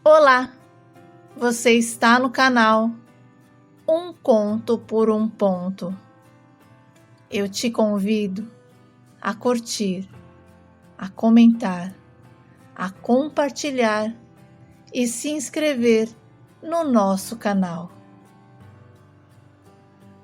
Olá, você está no canal Um Conto por um Ponto. Eu te convido a curtir, a comentar, a compartilhar e se inscrever no nosso canal.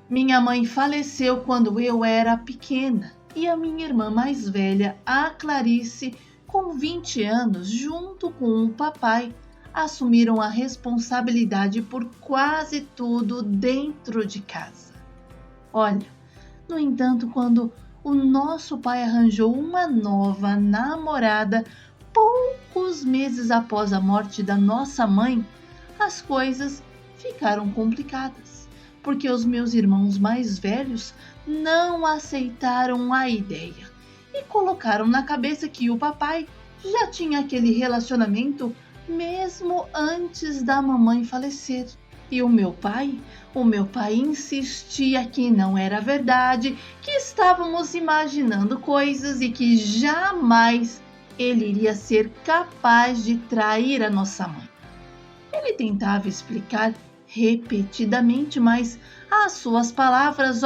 Minha mãe faleceu quando eu era pequena e a minha irmã mais velha, a Clarice, com 20 anos, junto com o papai, assumiram a responsabilidade por quase tudo dentro de casa. Olha, no entanto, quando o nosso pai arranjou uma nova namorada, poucos meses após a morte da nossa mãe, as coisas ficaram complicadas, porque os meus irmãos mais velhos não aceitaram a ideia e colocaram na cabeça que o papai já tinha aquele relacionamento mesmo antes da mamãe falecer. E o meu pai insistia que não era verdade, que estávamos imaginando coisas e que jamais ele iria ser capaz de trair a nossa mãe. Ele tentava explicar repetidamente, mas as suas palavras,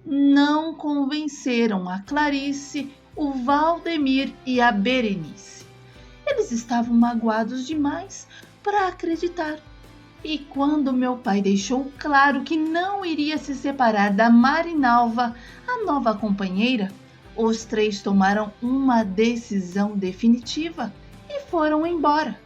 não convenceram a Clarice, o Valdemir e a Berenice. Eles estavam magoados demais para acreditar. E quando meu pai deixou claro que não iria se separar da Marinalva, a nova companheira, os três tomaram uma decisão definitiva e foram embora.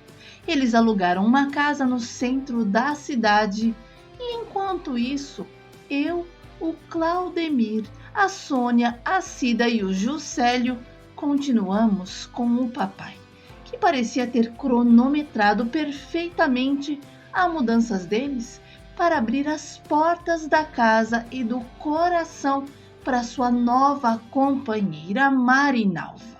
Eles alugaram uma casa no centro da cidade e, enquanto isso, eu, o Claudemir, a Sônia, a Cida e o Juscelio continuamos com o papai, que parecia ter cronometrado perfeitamente as mudanças deles para abrir as portas da casa e do coração para sua nova companheira Marinalva.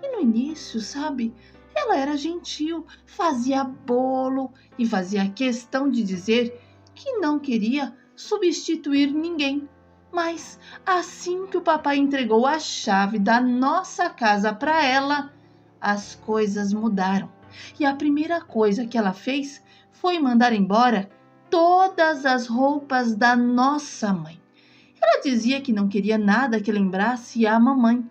E no início, sabe, ela era gentil, fazia bolo e fazia questão de dizer que não queria substituir ninguém. Mas assim que o papai entregou a chave da nossa casa para ela, as coisas mudaram. E a primeira coisa que ela fez foi mandar embora todas as roupas da nossa mãe. Ela dizia que não queria nada que lembrasse a mamãe.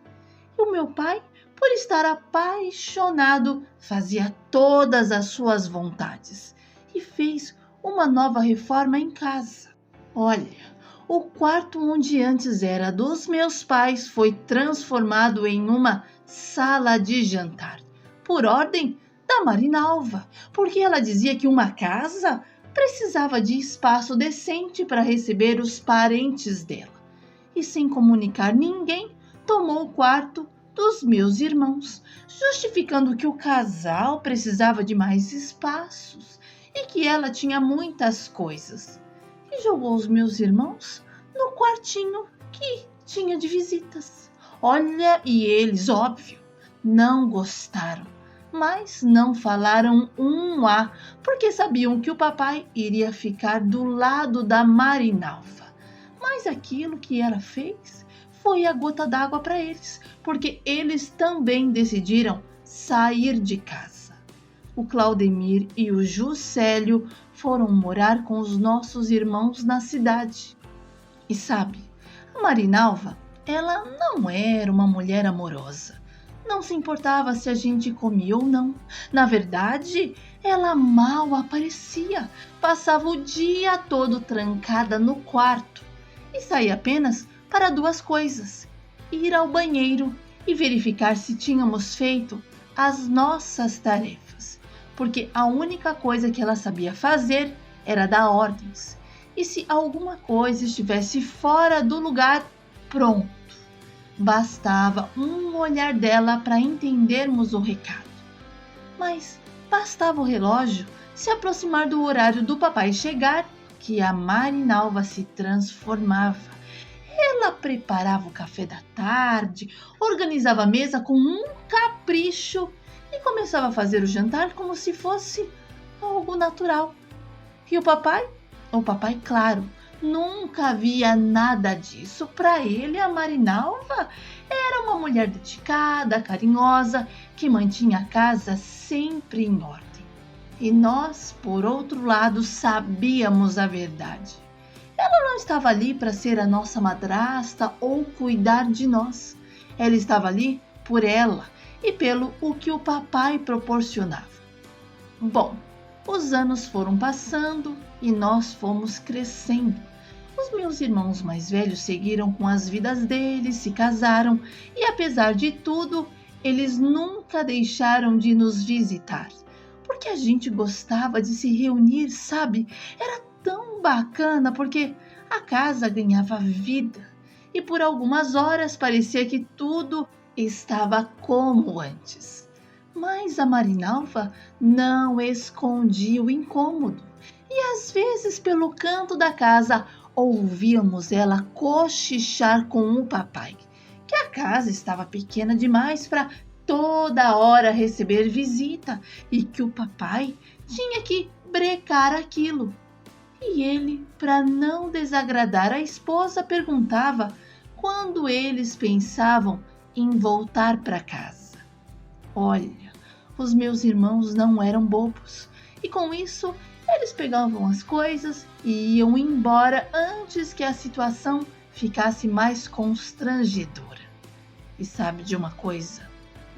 E o meu pai, por estar apaixonado, fazia todas as suas vontades e fez uma nova reforma em casa. Olha, o quarto onde antes era dos meus pais foi transformado em uma sala de jantar, por ordem da Marinalva, porque ela dizia que uma casa precisava de espaço decente para receber os parentes dela. E sem comunicar ninguém, tomou o quarto dos meus irmãos, justificando que o casal precisava de mais espaços e que ela tinha muitas coisas. E jogou os meus irmãos no quartinho que tinha de visitas. Olha, e eles, óbvio, não gostaram, mas não falaram um A, porque sabiam que o papai iria ficar do lado da Marinalva. Mas aquilo que ela fez foi a gota d'água para eles, porque eles também decidiram sair de casa. O Claudemir e o Juscelio foram morar com os nossos irmãos na cidade. E sabe, a Marinalva, ela não era uma mulher amorosa. Não se importava se a gente comia ou não. Na verdade, ela mal aparecia. Passava o dia todo trancada no quarto e saía apenas para duas coisas: ir ao banheiro e verificar se tínhamos feito as nossas tarefas, porque a única coisa que ela sabia fazer era dar ordens. E se alguma coisa estivesse fora do lugar, pronto. Bastava um olhar dela para entendermos o recado. Mas bastava o relógio se aproximar do horário do papai chegar, que a Marinalva se transformava. Ela preparava o café da tarde, organizava a mesa com um capricho e começava a fazer o jantar como se fosse algo natural. E o papai, claro, nunca via nada disso. Para ele, a Marinalva era uma mulher dedicada, carinhosa, que mantinha a casa sempre em ordem. E nós, por outro lado, sabíamos a verdade. Ela não estava ali para ser a nossa madrasta ou cuidar de nós. Ela estava ali por ela e pelo o que o papai proporcionava. Bom, os anos foram passando e nós fomos crescendo. Os meus irmãos mais velhos seguiram com as vidas deles, se casaram e, apesar de tudo, eles nunca deixaram de nos visitar. Porque a gente gostava de se reunir, sabe? Era tão bacana porque a casa ganhava vida e por algumas horas parecia que tudo estava como antes. Mas a Marinalva não escondia o incômodo e às vezes pelo canto da casa ouvíamos ela cochichar com o papai, que a casa estava pequena demais para toda hora receber visita e que o papai tinha que brecar aquilo. E ele, para não desagradar a esposa, perguntava quando eles pensavam em voltar para casa. Olha, os meus irmãos não eram bobos e com isso eles pegavam as coisas e iam embora antes que a situação ficasse mais constrangedora. E sabe de uma coisa?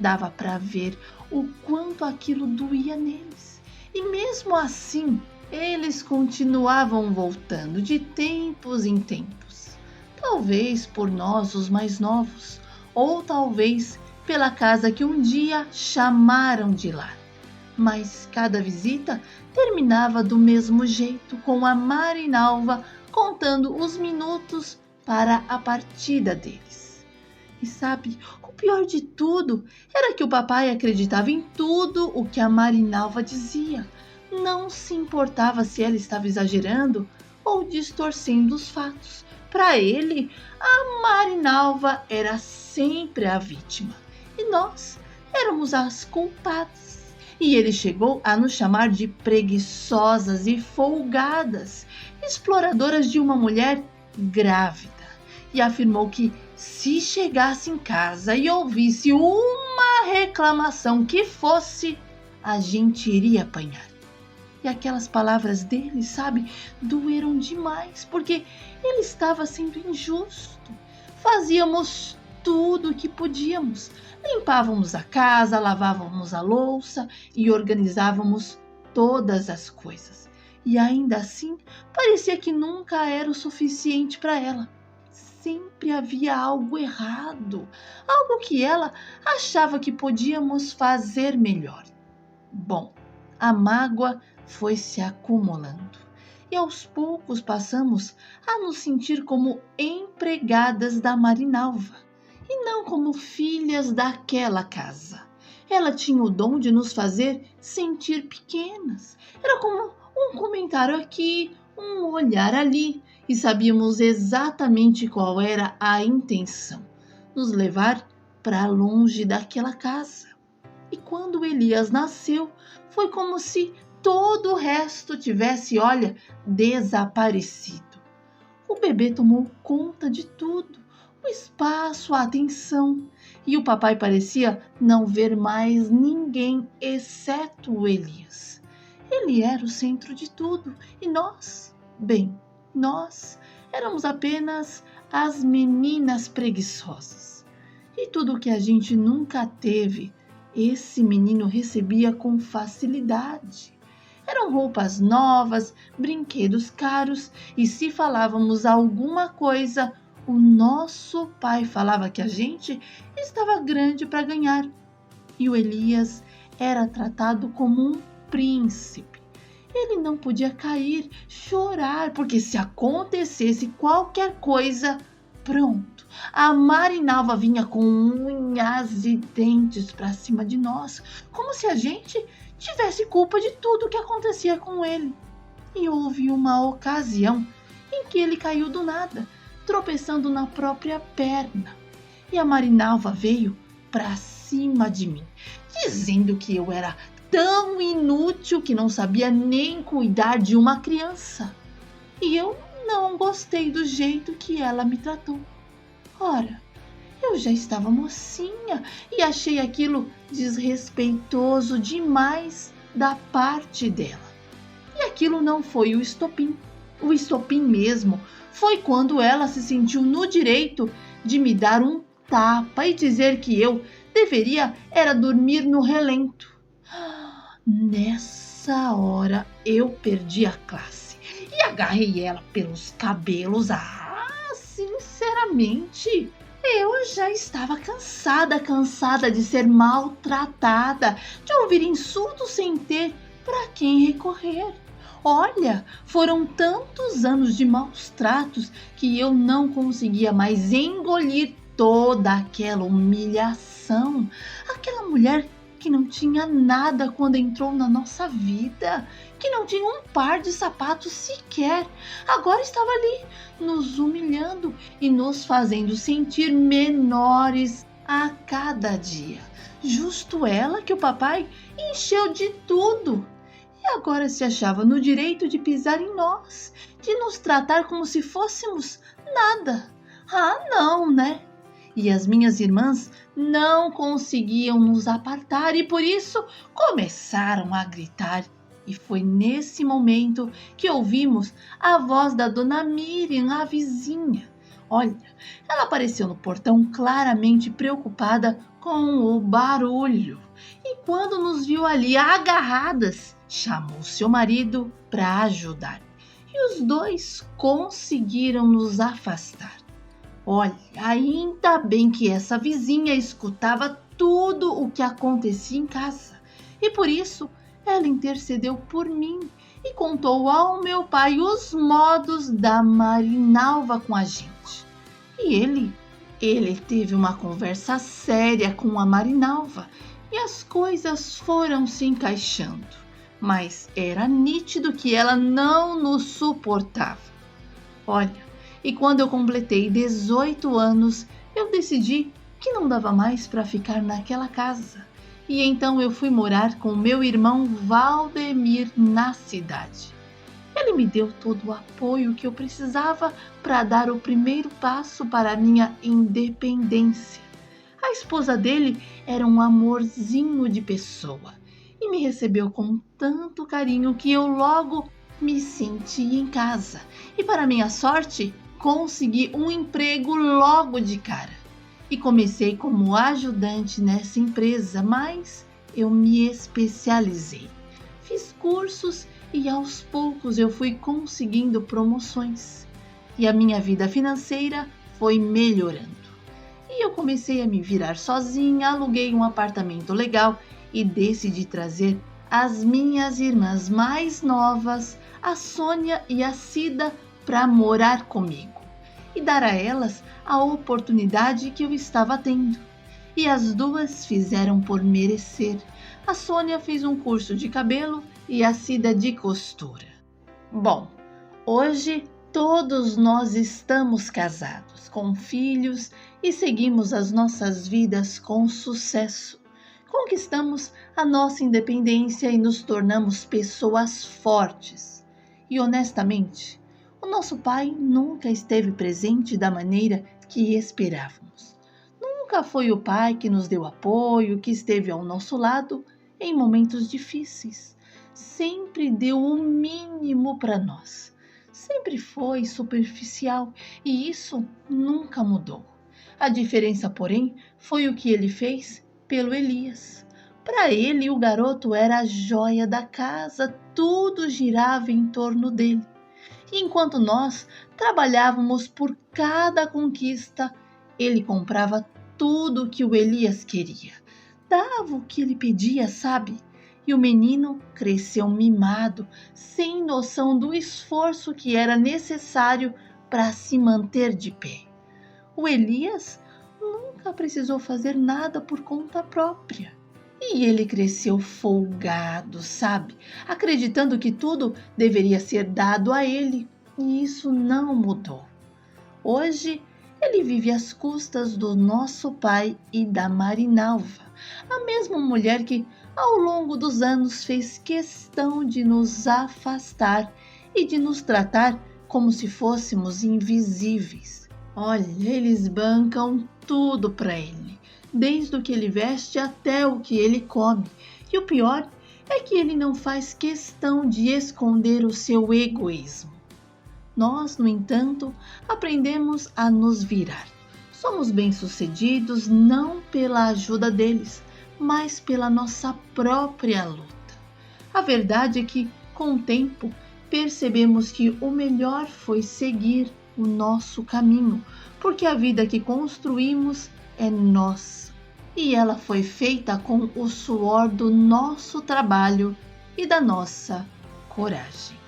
Dava para ver o quanto aquilo doía neles. E mesmo assim, eles continuavam voltando de tempos em tempos. Talvez por nós, os mais novos, ou talvez pela casa que um dia chamaram de lar. Mas cada visita terminava do mesmo jeito, com a Marinalva contando os minutos para a partida deles. E sabe, o pior de tudo era que o papai acreditava em tudo o que a Marinalva dizia. Não se importava se ela estava exagerando ou distorcendo os fatos. Para ele, a Marinalva era sempre a vítima e nós éramos as culpadas. E ele chegou a nos chamar de preguiçosas e folgadas, exploradoras de uma mulher grávida, e afirmou que se chegasse em casa e ouvisse uma reclamação que fosse, a gente iria apanhar. E aquelas palavras dele, sabe, doeram demais, porque ele estava sendo injusto. Fazíamos tudo o que podíamos. Limpávamos a casa, lavávamos a louça e organizávamos todas as coisas. E ainda assim, parecia que nunca era o suficiente para ela. Sempre havia algo errado, algo que ela achava que podíamos fazer melhor. Bom, a mágoa foi se acumulando e aos poucos passamos a nos sentir como empregadas da Marinalva e não como filhas daquela casa. Ela tinha o dom de nos fazer sentir pequenas. Era como um comentário aqui, um olhar ali, e sabíamos exatamente qual era a intenção: nos levar para longe daquela casa. E quando Elias nasceu, foi como se todo o resto tivesse, olha, desaparecido. O bebê tomou conta de tudo, o espaço, a atenção, e o papai parecia não ver mais ninguém exceto o Elias. Ele era o centro de tudo e nós, bem, nós éramos apenas as meninas preguiçosas. E tudo que a gente nunca teve, esse menino recebia com facilidade. Eram roupas novas, brinquedos caros e se falávamos alguma coisa, o nosso pai falava que a gente estava grande para ganhar. E o Elias era tratado como um príncipe. Ele não podia cair, chorar, porque se acontecesse qualquer coisa, pronto, a Marinalva vinha com unhas e dentes para cima de nós, como se a gente tivesse culpa de tudo que acontecia com ele. E houve uma ocasião em que ele caiu do nada, tropeçando na própria perna. E a Marinalva veio para cima de mim, dizendo que eu era tão inútil que não sabia nem cuidar de uma criança. E eu não gostei do jeito que ela me tratou. Ora, eu já estava mocinha e achei aquilo desrespeitoso demais da parte dela. E aquilo não foi o estopim. O estopim mesmo foi quando ela se sentiu no direito de me dar um tapa e dizer que eu deveria era dormir no relento. Nessa hora eu perdi a classe e agarrei ela pelos cabelos. Sinceramente, eu já estava cansada de ser maltratada, de ouvir insultos sem ter para quem recorrer. Olha, foram tantos anos de maus tratos que eu não conseguia mais engolir toda aquela humilhação. Aquela mulher que não tinha nada quando entrou na nossa vida, que não tinha um par de sapatos sequer, agora estava ali nos humilhando e nos fazendo sentir menores a cada dia. Justo ela que o papai encheu de tudo. E agora se achava no direito de pisar em nós, de nos tratar como se fôssemos nada. Não, né? E as minhas irmãs não conseguiam nos apartar e por isso começaram a gritar. E foi nesse momento que ouvimos a voz da dona Miriam, a vizinha. Olha, ela apareceu no portão claramente preocupada com o barulho. E quando nos viu ali agarradas, chamou seu marido para ajudar. E os dois conseguiram nos afastar. Olha, ainda bem que essa vizinha escutava tudo o que acontecia em casa. E por isso ela intercedeu por mim e contou ao meu pai os modos da Marinalva com a gente. E ele teve uma conversa séria com a Marinalva e as coisas foram se encaixando. Mas era nítido que ela não nos suportava. Olha, e quando eu completei 18 anos, eu decidi que não dava mais para ficar naquela casa. E então eu fui morar com meu irmão Valdemir na cidade. Ele me deu todo o apoio que eu precisava para dar o primeiro passo para a minha independência. A esposa dele era um amorzinho de pessoa e me recebeu com tanto carinho que eu logo me senti em casa. E para minha sorte, consegui um emprego logo de cara. E comecei como ajudante nessa empresa, mas eu me especializei. Fiz cursos e aos poucos eu fui conseguindo promoções. E a minha vida financeira foi melhorando. E eu comecei a me virar sozinha, aluguei um apartamento legal e decidi trazer as minhas irmãs mais novas, a Sônia e a Cida, para morar comigo e dar a elas a oportunidade que eu estava tendo. E as duas fizeram por merecer. A Sônia fez um curso de cabelo e a Cida de costura. Bom, hoje todos nós estamos casados, com filhos e seguimos as nossas vidas com sucesso. Conquistamos a nossa independência e nos tornamos pessoas fortes. E honestamente, o nosso pai nunca esteve presente da maneira que esperávamos. Nunca foi o pai que nos deu apoio, que esteve ao nosso lado em momentos difíceis. Sempre deu o mínimo para nós. Sempre foi superficial e isso nunca mudou. A diferença, porém, foi o que ele fez pelo Elias. Para ele, o garoto era a joia da casa, tudo girava em torno dele. E enquanto nós trabalhávamos por cada conquista, ele comprava tudo o que o Elias queria. Dava o que ele pedia, sabe? E o menino cresceu mimado, sem noção do esforço que era necessário para se manter de pé. O Elias nunca precisou fazer nada por conta própria. E ele cresceu folgado, sabe? Acreditando que tudo deveria ser dado a ele. E isso não mudou. Hoje, ele vive às custas do nosso pai e da Marinalva, a mesma mulher que, ao longo dos anos, fez questão de nos afastar e de nos tratar como se fôssemos invisíveis. Olha, eles bancam tudo para ele, desde o que ele veste até o que ele come. E o pior é que ele não faz questão de esconder o seu egoísmo. Nós, no entanto, aprendemos a nos virar. Somos bem-sucedidos não pela ajuda deles, mas pela nossa própria luta. A verdade é que, com o tempo, percebemos que o melhor foi seguir o nosso caminho, porque a vida que construímos é nossa e ela foi feita com o suor do nosso trabalho e da nossa coragem.